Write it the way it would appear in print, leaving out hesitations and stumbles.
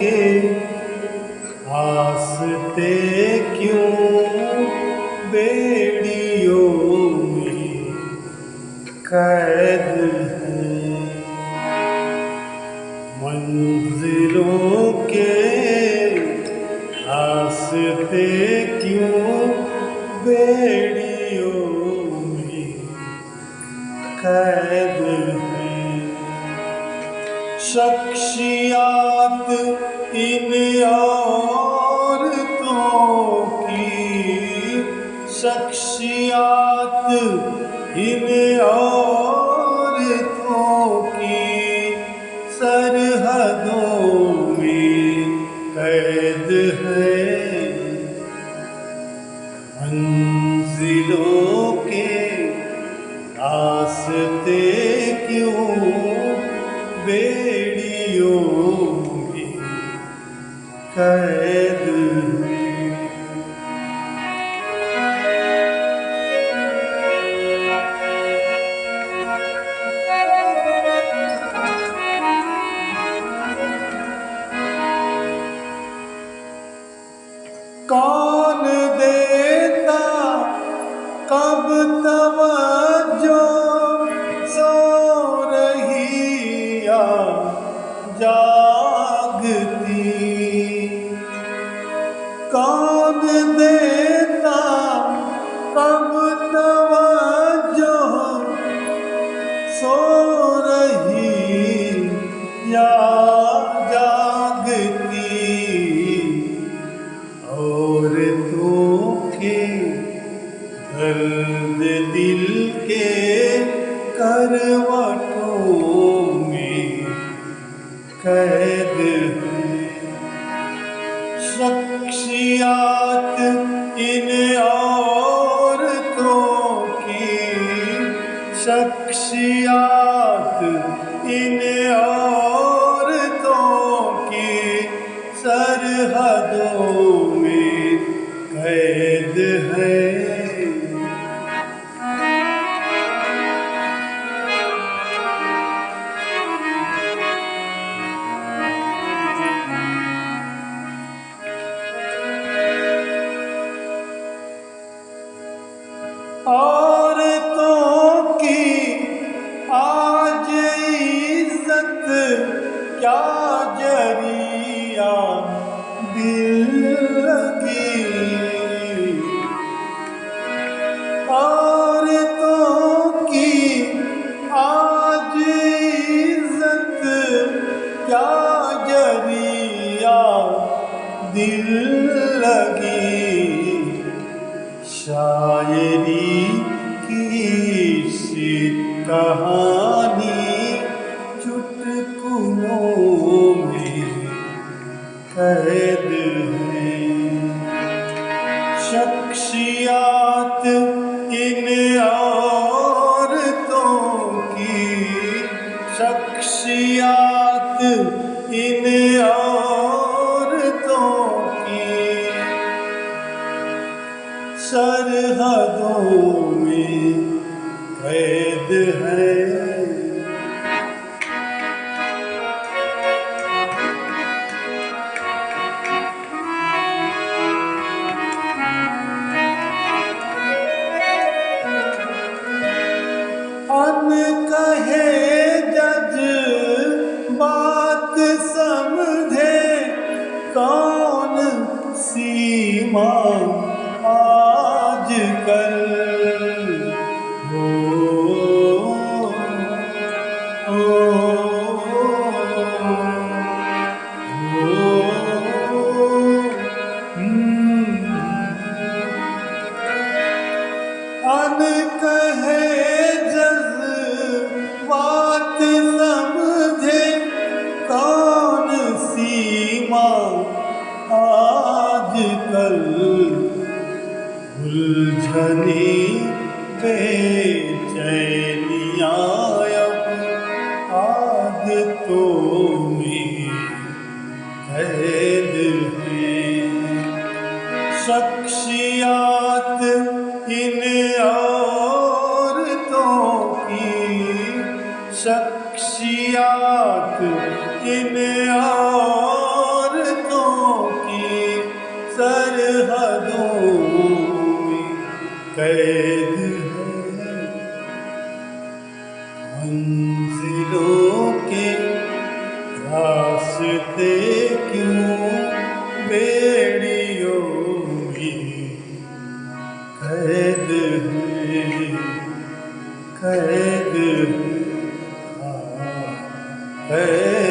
के आस्ते क्यों बेड़ियों में कैद हैं। मंजिलों के रास्ते क्यों बेड़ियों में कैद हैं। शख्सियात इन औरतों की, शख्सियात इन औरतों की सरहदों में कैद है। मंजिलों के रास्ते क्यों बेड़ियों में कैद है। कौन देता कब तवज्जो, सो रही या जागती। कौन देता कब तवज्जो, सो रही या जागती। औरतों के दर्द दिल के करवटों में कैद है। शख्सियात इन औरतों की, शख्सियात इन औरतों की सरहदों में कैद है। औरतों की आज इज्जत क्या जरिया दिल लगी। औरतों की आज इज्जत क्या जरिया दिल लगी। शायरी की सी कहानी चुटकुलों में कैद है। शख्सियात इन औरतों की, शख्सियात इन औरतों की सरहदों में कैद है। अनकहे जज्बात समझे कौन सीमा आजकल। अनकहे जज्बात समझे कौन सीमा आजकल। उलझने बेचैनियाँ अब आदतों में कैद है। शख्सियात इन औरतों की, शख्सियात इन औरतों कैद है मंजिलों के रास्ते क्यों बेड़ियों में कैद है कैद है